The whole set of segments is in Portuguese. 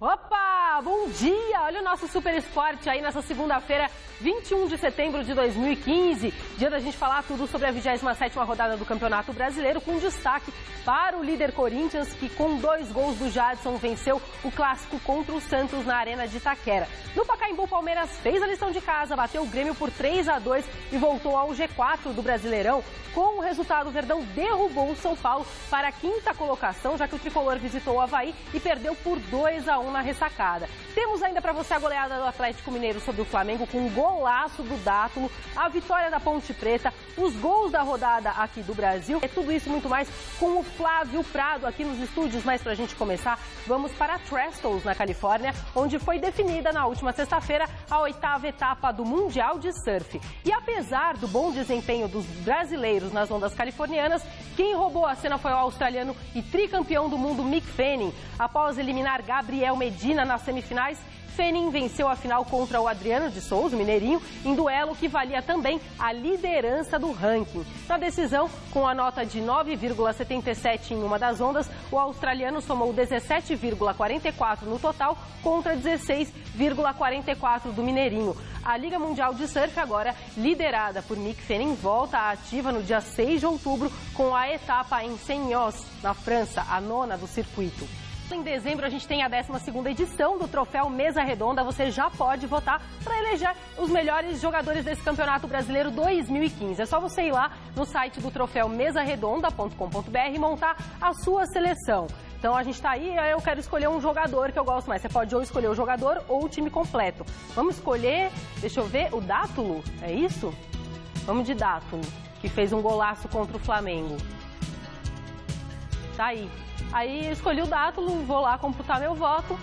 Opa, bom dia! Olha o nosso Super Esporte aí nessa segunda-feira, 21 de setembro de 2015. Dia da gente falar tudo sobre a 27ª rodada do Campeonato Brasileiro, com destaque para o líder Corinthians, que com 2 gols do Jadson venceu o clássico contra o Santos na Arena de Itaquera. No Pacaembu, o Palmeiras fez a lição de casa, bateu o Grêmio por 3-2 e voltou ao G4 do Brasileirão. Com o resultado, o Verdão derrubou o São Paulo para a 5ª colocação, já que o tricolor visitou o Avaí e perdeu por 2-1 na ressacada. Temos ainda para você a goleada do Atlético Mineiro sobre o Flamengo, com um golaço do Dátulo, a vitória da Ponte Preta, os gols da rodada aqui do Brasil. É tudo isso e muito mais com o Flávio Prado aqui nos estúdios. Mas para a gente começar, vamos para Trestles, na Califórnia, onde foi definida na última sexta-feira a 8ª etapa do Mundial de Surf. E apesar do bom desempenho dos brasileiros nas ondas californianas, quem roubou a cena foi o australiano e tricampeão do mundo Mick Fanning. Após eliminar Gabriel Medina nas semifinais, Fanning venceu a final contra o Adriano de Souza, o mineirinho, em duelo que valia também a liderança do ranking. Na decisão, com a nota de 9,77 em uma das ondas, o australiano somou 17,44 no total contra 16,44 do mineirinho. A Liga Mundial de Surf, agora liderada por Mick Fanning, volta à ativa no dia 6 de outubro com a etapa em Senhos, na França, a 9ª do circuito. Em dezembro, a gente tem a 12ª edição do Troféu Mesa Redonda. Você já pode votar para eleger os melhores jogadores desse Campeonato Brasileiro 2015. É só você ir lá no site do troféu mesaredonda.com.br e montar a sua seleção. Então a gente está aí, eu quero escolher um jogador que eu gosto mais. Você pode ou escolher o jogador ou o time completo. Vamos escolher, deixa eu ver, o Dátulo, é isso? Vamos de Dátulo, que fez um golaço contra o Flamengo. Tá aí. Aí eu escolhi o Dátulo, vou lá computar meu voto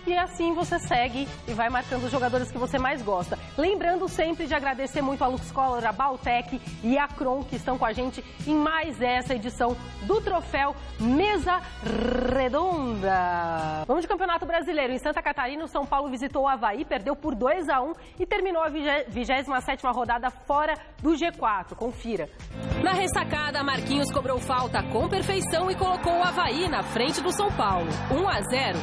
e assim você segue e vai marcando os jogadores que você mais gosta. Lembrando sempre de agradecer muito a Lux Color, a Baltec e a Kron, que estão com a gente em mais essa edição do Troféu Mesa Redonda. Vamos de Campeonato Brasileiro. Em Santa Catarina, o São Paulo visitou o Avaí, perdeu por 2-1 e terminou a 27ª rodada fora do G4. Confira. Na ressacada, Marquinhos cobrou falta com perfeição e colocou o Avaí na frente do São Paulo. 1-0.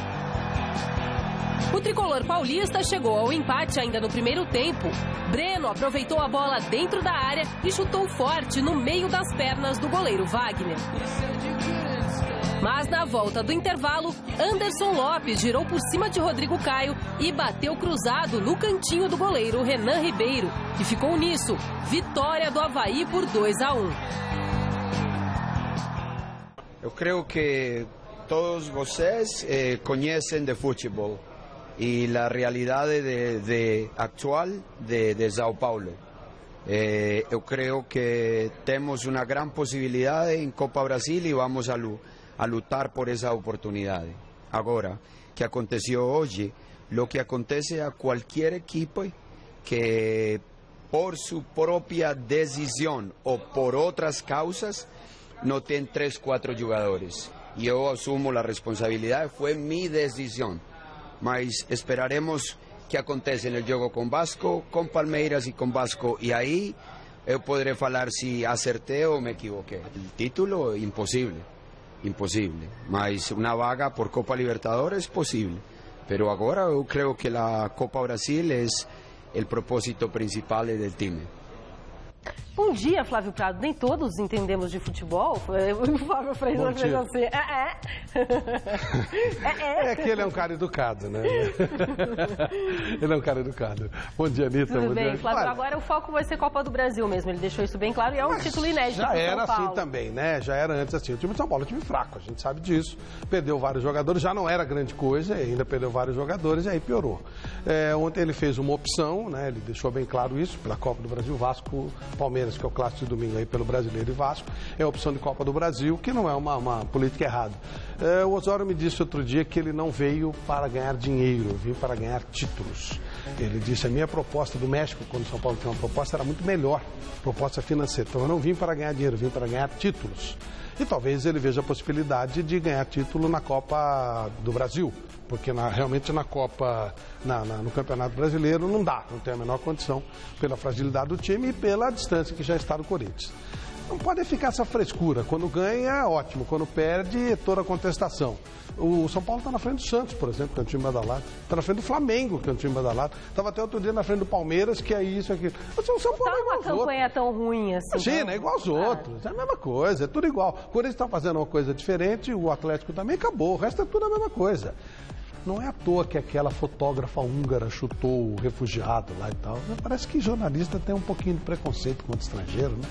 O tricolor paulista chegou ao empate ainda no primeiro tempo. Breno aproveitou a bola dentro da área e chutou forte no meio das pernas do goleiro Wagner. Mas na volta do intervalo, Anderson Lopes girou por cima de Rodrigo Caio e bateu cruzado no cantinho do goleiro Renan Ribeiro, que ficou nisso. Vitória do Avaí por 2-1. Eu creio que todos vocês conhecem de futebol e a realidade atual de São Paulo. Eu creio que temos uma grande possibilidade em Copa Brasil e vamos a lutar por essa oportunidade. Agora, o que aconteceu hoje, o que acontece a qualquer equipe que por sua própria decisão ou por outras causas não tem 3, 4 jogadores. E eu assumo a responsabilidade, foi minha decisão. Mas esperaremos que aconteça no jogo com Vasco, com Palmeiras e com Vasco. E aí eu poderei falar se acertei ou me equivoquei. O título, impossível. Impossível. Mas uma vaga por Copa Libertadores, possível. Mas agora eu creio que a Copa Brasil é o propósito principal do time. Bom dia, Flávio Prado. Nem todos entendemos de futebol. O Flávio fez assim. É que ele é um cara educado, né? Ele é um cara educado. Bom dia, Anitta. Tudo bem, Flávio. Agora o foco vai ser Copa do Brasil mesmo. Ele deixou isso bem claro e é um título inédito. Já era São Paulo. assim também, né? Já era antes assim. O time de São Paulo é um time fraco, a gente sabe disso. Perdeu vários jogadores, já não era grande coisa, ainda perdeu vários jogadores e aí piorou. Ontem ele fez uma opção, né? Ele deixou bem claro isso, pela Copa do Brasil, Vasco, Palmeiras, que é o clássico de domingo aí pelo Brasileiro e Vasco, é a opção de Copa do Brasil, que não é uma política errada. O Osório me disse outro dia que ele não veio para ganhar dinheiro, veio para ganhar títulos. Ele disse, a minha proposta do México, quando o São Paulo tinha uma proposta, era muito melhor, proposta financeira. Então eu não vim para ganhar dinheiro, vim para ganhar títulos. E talvez ele veja a possibilidade de ganhar título na Copa do Brasil, porque realmente na Copa, no Campeonato Brasileiro não dá, não tem a menor condição pela fragilidade do time e pela distância que já está do Corinthians. Não pode ficar essa frescura. Quando ganha, ótimo. Quando perde, é toda a contestação. O São Paulo está na frente do Santos, por exemplo, que é um time badalado. Está na frente do Flamengo, que é um time badalado. Estava até outro dia na frente do Palmeiras, que é isso, aqui. O São Paulo é igual aos outros. Não tá uma campanha tão ruim assim. Imagina, é igual aos outros. É a mesma coisa, é tudo igual. Quando eles estão fazendo uma coisa diferente, o Atlético também acabou. O resto é tudo a mesma coisa. Não é à toa que aquela fotógrafa húngara chutou o refugiado lá e tal. Parece que jornalista tem um pouquinho de preconceito contra estrangeiro, né?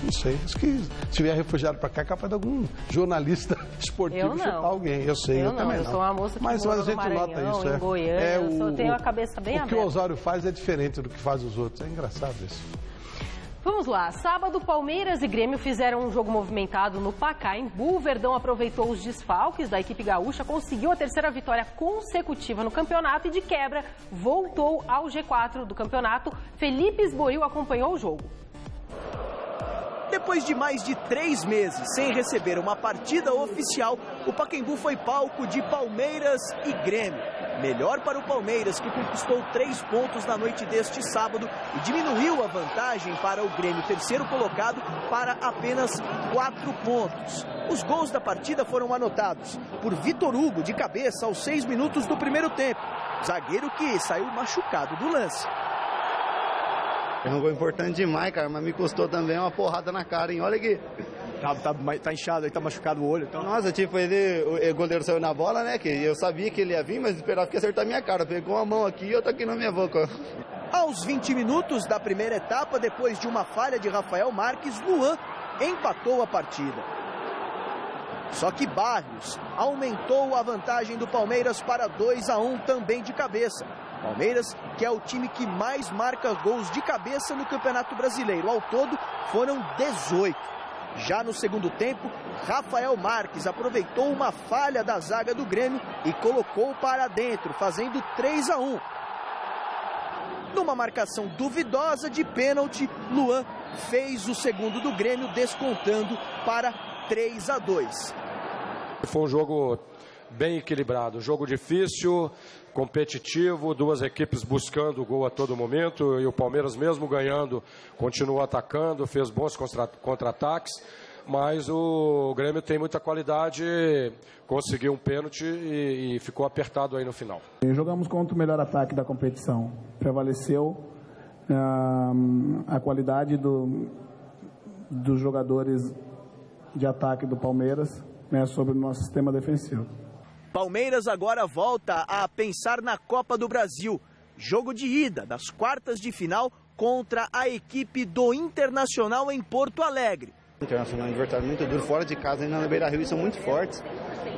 Não sei. Acho que se vier refugiado para cá, é capaz de algum jornalista esportivo chutar alguém. Eu sei, eu também não. Eu sou uma moça que mas a gente Maranhão, nota isso. Em Goiânia, eu tenho a cabeça bem aberta. O que o Osório faz é diferente do que faz os outros. É engraçado isso. Vamos lá. Sábado, Palmeiras e Grêmio fizeram um jogo movimentado no Pacaembu. O Verdão aproveitou os desfalques da equipe gaúcha, conseguiu a terceira vitória consecutiva no campeonato e, de quebra, voltou ao G4 do campeonato. Felipe Esboril acompanhou o jogo. Depois de mais de 3 meses sem receber uma partida oficial, o Pacaembu foi palco de Palmeiras e Grêmio. Melhor para o Palmeiras, que conquistou 3 pontos na noite deste sábado e diminuiu a vantagem para o Grêmio, terceiro colocado, para apenas 4 pontos. Os gols da partida foram anotados por Vitor Hugo, de cabeça, aos 6 minutos do primeiro tempo. Zagueiro que saiu machucado do lance. É um gol importante demais, cara, mas me custou também uma porrada na cara, hein? Olha aqui. Tá inchado aí, tá machucado o olho. Então... Nossa, tipo, o goleiro saiu na bola, né? Que eu sabia que ele ia vir, mas esperava que ia acertar minha cara. Pegou uma mão aqui e outra aqui na minha boca. Aos 20 minutos da primeira etapa, depois de uma falha de Rafael Marques, Luan empatou a partida. Só que Barrios aumentou a vantagem do Palmeiras para 2-1 também de cabeça. Palmeiras, que é o time que mais marca gols de cabeça no Campeonato Brasileiro. Ao todo, foram 18. Já no segundo tempo, Rafael Marques aproveitou uma falha da zaga do Grêmio e colocou para dentro, fazendo 3-1. Numa marcação duvidosa de pênalti, Luan fez o segundo do Grêmio, descontando para 3-2. Foi um jogo bem equilibrado, jogo difícil, competitivo, duas equipes buscando o gol a todo momento, e o Palmeiras, mesmo ganhando, continuou atacando, fez bons contra-ataques, mas o Grêmio tem muita qualidade, conseguiu um pênalti e ficou apertado aí no final. Jogamos contra o melhor ataque da competição, prevaleceu a qualidade dos jogadores de ataque do Palmeiras, né, sobre o nosso sistema defensivo. Palmeiras agora volta a pensar na Copa do Brasil. Jogo de ida das quartas de final contra a equipe do Internacional em Porto Alegre. O Internacional é um adversário muito duro, fora de casa, ainda na Beira-Rio, e são muito fortes.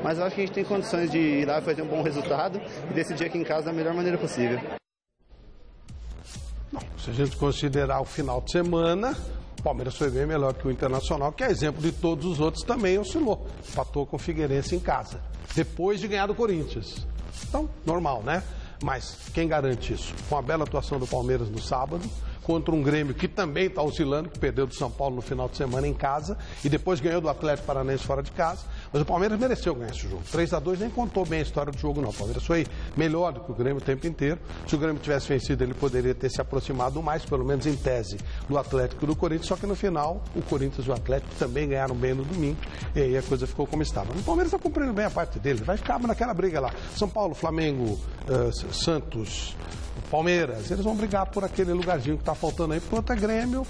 Mas eu acho que a gente tem condições de ir lá fazer um bom resultado e decidir aqui em casa da melhor maneira possível. Não, se a gente considerar o final de semana, o Palmeiras foi bem melhor que o Internacional, que é exemplo de todos os outros, também oscilou. Empatou com o Figueirense em casa, depois de ganhar do Corinthians. Então, normal, né? Mas quem garante isso? Com a bela atuação do Palmeiras no sábado, contra um Grêmio que também está oscilando, que perdeu do São Paulo no final de semana em casa e depois ganhou do Atlético Paranaense fora de casa. Mas o Palmeiras mereceu ganhar esse jogo. 3-2 nem contou bem a história do jogo, não. O Palmeiras foi melhor do que o Grêmio o tempo inteiro. Se o Grêmio tivesse vencido, ele poderia ter se aproximado mais, pelo menos em tese, do Atlético e do Corinthians. Só que no final, o Corinthians e o Atlético também ganharam bem no domingo. E aí a coisa ficou como estava. O Palmeiras está cumprindo bem a parte dele. Vai ficar naquela briga lá. São Paulo, Flamengo, Santos, Palmeiras, eles vão brigar por aquele lugarzinho que está faltando aí, porque o outro é Grêmio,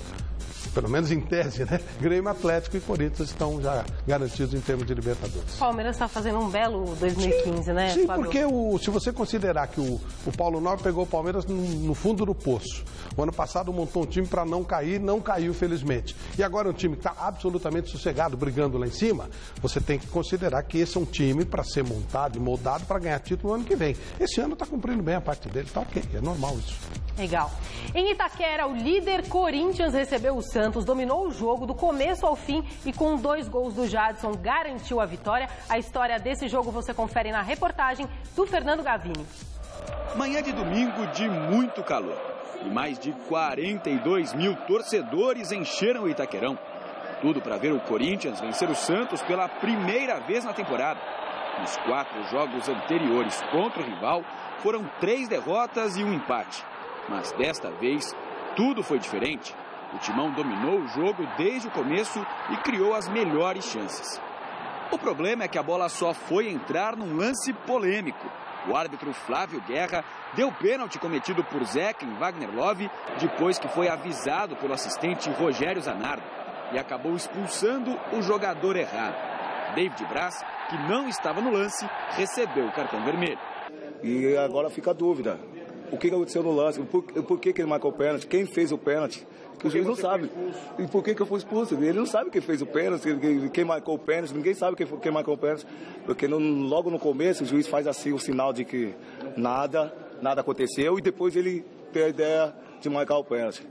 pelo menos em tese, né? Grêmio, Atlético e Corinthians estão já garantidos em termos de Libertadores. O Palmeiras está fazendo um belo 2015, sim, né, sim, Fábio? Porque se você considerar que o Paulo Nobre pegou o Palmeiras no fundo do poço. O ano passado montou um time para não cair, não caiu, felizmente. E agora é um time que está absolutamente sossegado, brigando lá em cima. Você tem que considerar que esse é um time para ser montado e moldado para ganhar título no ano que vem. Esse ano está cumprindo bem a parte dele, tá ok, é normal isso. Legal. Em Itaquera, o líder Corinthians recebeu o Santos, dominou o jogo do começo ao fim e com 2 gols do Jadson garantiu a vitória. A história desse jogo você confere na reportagem do Fernando Gavini. Manhã de domingo de muito calor e mais de 42 mil torcedores encheram o Itaquerão. Tudo para ver o Corinthians vencer o Santos pela primeira vez na temporada. Nos 4 jogos anteriores contra o rival, foram 3 derrotas e um empate. Mas desta vez, tudo foi diferente. O Timão dominou o jogo desde o começo e criou as melhores chances. O problema é que a bola só foi entrar num lance polêmico. O árbitro Flávio Guerra deu pênalti cometido por Zeca em Wagner Love depois que foi avisado pelo assistente Rogério Zanardo e acabou expulsando o jogador errado. David Braz, que não estava no lance, recebeu o cartão vermelho. E agora fica a dúvida. O que aconteceu no lance? Por que ele marcou o pênalti? Quem fez o pênalti? Que o juiz não sabe. E por que eu fui expulso? Ele não sabe quem fez o pênalti, quem marcou o pênalti. Ninguém sabe quem marcou o pênalti. Porque logo no começo o juiz faz assim o sinal de que nada aconteceu e depois ele tem a ideia de marcar o pênalti.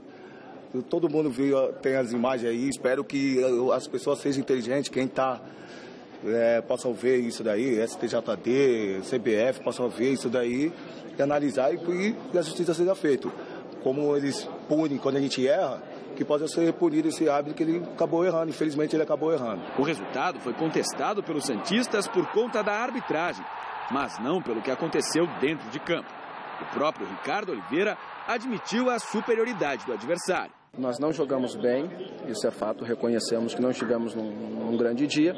Todo mundo viu, tem as imagens aí. Espero que as pessoas sejam inteligentes. Quem está... possam ver isso daí, STJD, CBF, possam ver isso daí e analisar e a justiça seja feita. Como eles punem quando a gente erra, que possa ser punido esse árbitro que ele acabou errando. Infelizmente ele acabou errando. O resultado foi contestado pelos santistas por conta da arbitragem, mas não pelo que aconteceu dentro de campo. O próprio Ricardo Oliveira admitiu a superioridade do adversário. Nós não jogamos bem, isso é fato, reconhecemos que não estivemos num grande dia.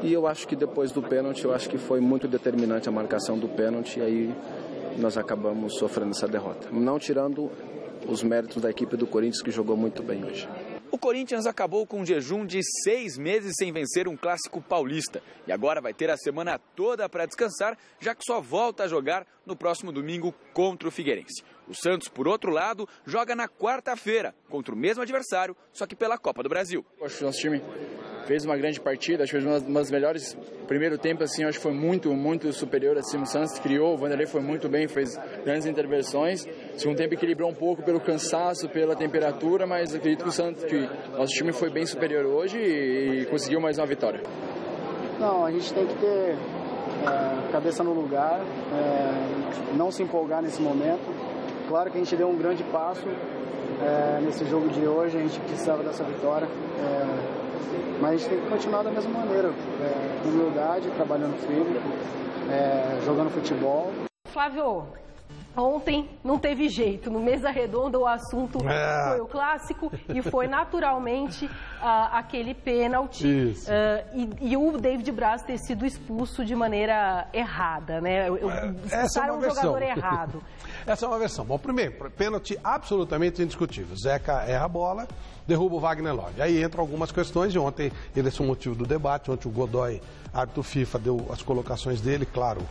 E eu acho que depois do pênalti, eu acho que foi muito determinante a marcação do pênalti e aí nós acabamos sofrendo essa derrota. Não tirando os méritos da equipe do Corinthians, que jogou muito bem hoje. O Corinthians acabou com um jejum de 6 meses sem vencer um clássico paulista. E agora vai ter a semana toda para descansar, já que só volta a jogar no próximo domingo contra o Figueirense. O Santos, por outro lado, joga na quarta-feira contra o mesmo adversário, só que pela Copa do Brasil. Acho que o nosso time fez uma grande partida, acho que fez uma das melhores. Primeiro tempo, assim, acho que foi muito superior. Assim, o Santos criou, o Vanderlei foi muito bem, fez grandes intervenções. Segundo tempo equilibrou um pouco pelo cansaço, pela temperatura, mas acredito que nosso time foi bem superior hoje e conseguiu mais uma vitória. Não, a gente tem que ter cabeça no lugar, não se empolgar nesse momento. Claro que a gente deu um grande passo nesse jogo de hoje, a gente precisava dessa vitória. Mas a gente tem que continuar da mesma maneira, com humildade, trabalhando firme, jogando futebol. Flávio, ontem não teve jeito. No Mesa Redonda o assunto foi o clássico e foi naturalmente aquele pênalti e o David Braz ter sido expulso de maneira errada, né? Expulsaram um jogador errado. Essa é uma versão. Bom, primeiro, pênalti absolutamente indiscutível. Zeca erra a bola, derruba o Wagner Love. Aí entram algumas questões e ontem esse é o motivo do debate. Ontem o Godoy, árbitro FIFA, deu as colocações dele. Claro,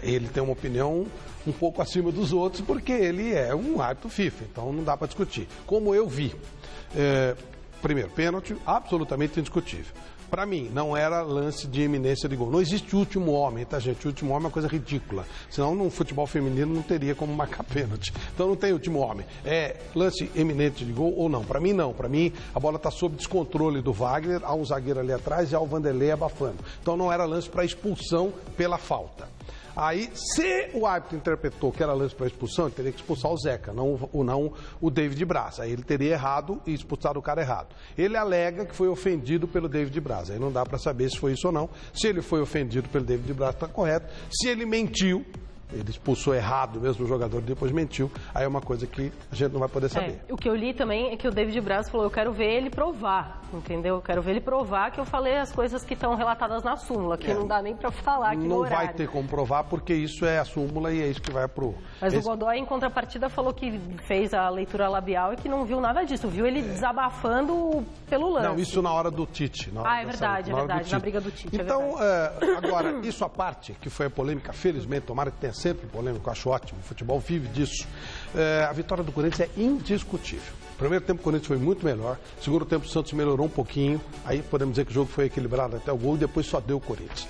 ele tem uma opinião um pouco acima dos outros porque ele é um árbitro FIFA, então não dá para discutir. Como eu vi, primeiro, pênalti absolutamente indiscutível. Para mim, não era lance de eminência de gol. Não existe último homem, tá, gente? O último homem é uma coisa ridícula. Senão, no futebol feminino, não teria como marcar pênalti. Então, não tem último homem. É lance eminente de gol ou não? Para mim, não. Para mim, a bola está sob descontrole do Wagner, há um zagueiro ali atrás e há o Vanderlei abafando. Então, não era lance para expulsão pela falta. Aí, se o árbitro interpretou que era lance para expulsão, ele teria que expulsar o Zeca, não o David Braz. Aí ele teria errado e expulsado o cara errado. Ele alega que foi ofendido pelo David Braz. Aí não dá para saber se foi isso ou não. Se ele foi ofendido pelo David Braz, está correto. Se ele mentiu, ele expulsou errado mesmo o jogador, depois mentiu, aí é uma coisa que a gente não vai poder saber. O que eu li também é que o David Braz falou, eu quero ver ele provar, entendeu? Eu quero ver ele provar que eu falei as coisas que estão relatadas na súmula, que não dá nem para falar aqui no horário. Não vai ter como provar, porque isso é a súmula e é isso que vai pro... Mas o Godoy, em contrapartida, falou que fez a leitura labial e que não viu nada disso, viu ele desabafando pelo lance. Não, isso na hora do Tite. É verdade, na briga do Tite. Então, agora, isso à parte, que foi a polêmica, felizmente, tomara que tenha sempre polêmico, acho ótimo, o futebol vive disso. A vitória do Corinthians é indiscutível. Primeiro tempo o Corinthians foi muito melhor, segundo tempo o Santos melhorou um pouquinho, aí podemos dizer que o jogo foi equilibrado até o gol e depois só deu o Corinthians.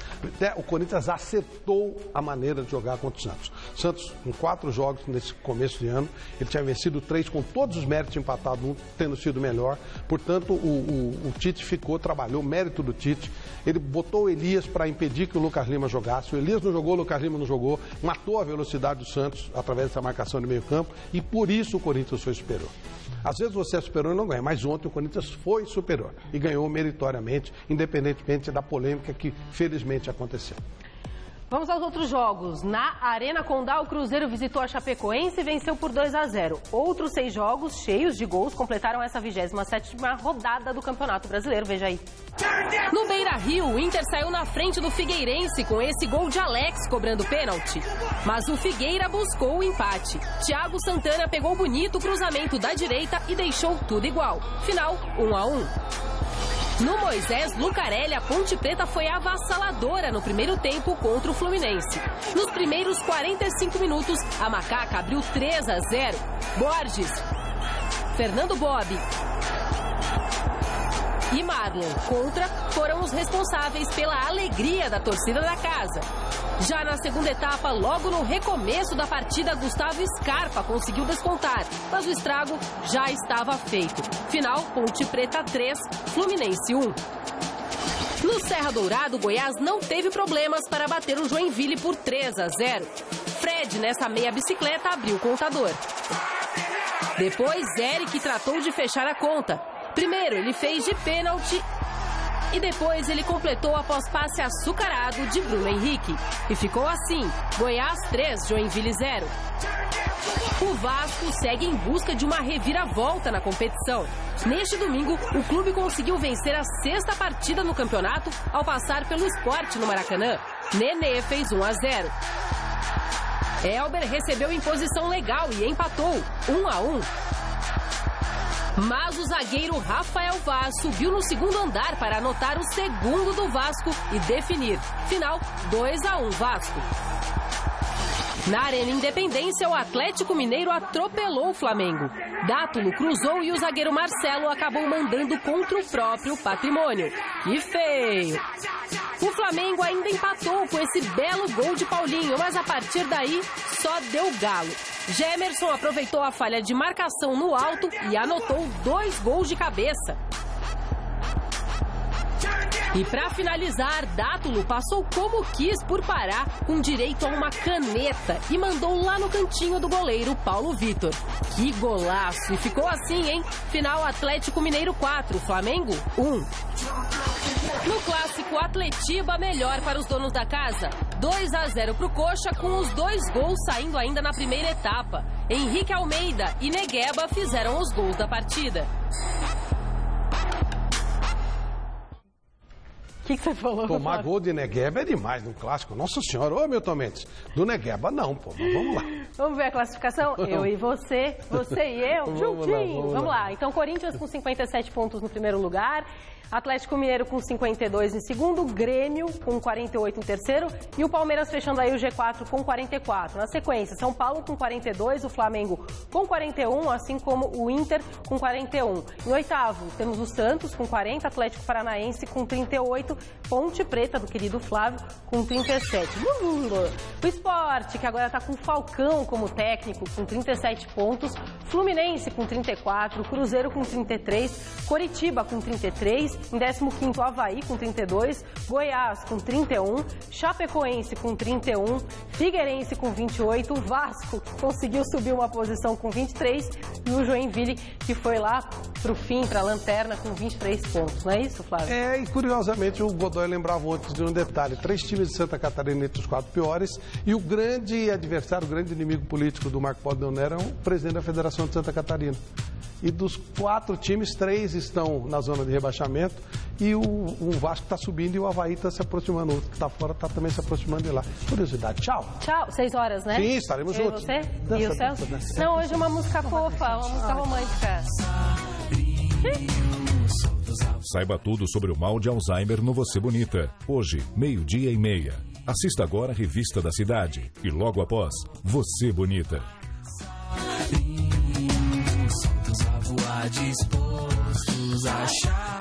O Corinthians acertou a maneira de jogar contra o Santos. O Santos, em 4 jogos nesse começo de ano, ele tinha vencido 3 com todos os méritos empatados, um tendo sido melhor. Portanto, o Tite trabalhou, mérito do Tite. Ele botou o Elias para impedir que o Lucas Lima jogasse. O Elias não jogou, o Lucas Lima não jogou. Matou a velocidade do Santos através dessa marcação de meio campo e por isso o Corinthians foi superior. Às vezes você é superior e não ganha, mas ontem o Corinthians foi superior e ganhou meritoriamente, independentemente da polêmica que felizmente aconteceu. Vamos aos outros jogos. Na Arena Condá, o Cruzeiro visitou a Chapecoense e venceu por 2-0. Outros 6 jogos cheios de gols completaram essa 27ª rodada do Campeonato Brasileiro. Veja aí. No Beira-Rio, o Inter saiu na frente do Figueirense com esse gol de Alex cobrando pênalti. Mas o Figueira buscou o empate. Thiago Santana pegou bonito o cruzamento da direita e deixou tudo igual. Final 1-1. No Moisés Lucarelli, a Ponte Preta foi avassaladora no primeiro tempo contra o Fluminense. Nos primeiros 45 minutos, a Macaca abriu 3-0. Borges, Fernando Bob e Marlon contra foram os responsáveis pela alegria da torcida da casa. Já na segunda etapa, logo no recomeço da partida, Gustavo Scarpa conseguiu descontar, mas o estrago já estava feito. Final, Ponte Preta 3, Fluminense 1. No Serra Dourado, o Goiás não teve problemas para bater o Joinville por 3-0. Fred, nessa meia bicicleta, abriu o contador. Depois, Eric tratou de fechar a conta. Primeiro, ele fez de pênalti e depois ele completou após passe açucarado de Bruno Henrique. E ficou assim, Goiás 3, Joinville 0. O Vasco segue em busca de uma reviravolta na competição. Neste domingo, o clube conseguiu vencer a 6ª partida no campeonato ao passar pelo Sport no Maracanã. Nenê fez 1-0. Elber recebeu imposição legal e empatou 1-1. Mas o zagueiro Rafael Vaz subiu no segundo andar para anotar o segundo do Vasco e definir. Final 2-1 Vasco. Na Arena Independência, o Atlético Mineiro atropelou o Flamengo. Dátulo cruzou e o zagueiro Marcelo acabou mandando contra o próprio Patrimônio. Que feio! O Flamengo ainda empatou com esse belo gol de Paulinho, mas a partir daí só deu galo. Gemerson aproveitou a falha de marcação no alto e anotou 2 gols de cabeça. E para finalizar, Dátulo passou como quis por Pará, com direito a uma caneta e mandou lá no cantinho do goleiro Paulo Vitor. Que golaço! E ficou assim, hein? Final Atlético Mineiro 4, Flamengo 1. No clássico, Atletiba melhor para os donos da casa. 2-0 para o Coxa, com os 2 gols saindo ainda na primeira etapa. Henrique Almeida e Negueba fizeram os gols da partida. O que você falou? Tomar gol de Negueba é demais no clássico. Nossa senhora, ô Milton Mendes. Do Negueba não, pô, mas vamos lá. Vamos ver a classificação? Eu e você, você e eu, juntinho. Vamos lá. Então, Corinthians com 57 pontos no primeiro lugar. Atlético Mineiro com 52 em segundo, Grêmio com 48 em terceiro e o Palmeiras fechando aí o G4 com 44. Na sequência, São Paulo com 42, o Flamengo com 41, assim como o Inter com 41. Em oitavo, temos o Santos com 40, Atlético Paranaense com 38, Ponte Preta, do querido Flávio, com 37. O Sport, que agora está com o Falcão como técnico, com 37 pontos, Fluminense com 34, Cruzeiro com 33, Coritiba com 33, em 15º, Avaí com 32, Goiás com 31, Chapecoense com 31, Figueirense com 28, Vasco que conseguiu subir uma posição com 23 e o Joinville que foi lá para o fim, para a lanterna com 23 pontos. Não é isso, Flávio? É, e curiosamente o Godoy lembrava ontem de um detalhe. 3 times de Santa Catarina entre os 4 piores e o grande adversário, o grande inimigo político do Marco Polo Leonero é o presidente da Federação de Santa Catarina. E dos 4 times, 3 estão na zona de rebaixamento e o Vasco está subindo e o Avaí está se aproximando. O que está fora está também se aproximando de lá. Curiosidade, tchau. Tchau, 6 horas, né? Sim, estaremos juntos. E você? E o Celso? Não, hoje é uma música fofa, uma música romântica. Saiba tudo sobre o mal de Alzheimer no Você Bonita. Hoje, 12:30. Assista agora a Revista da Cidade e logo após, Você Bonita. Dispostos a achar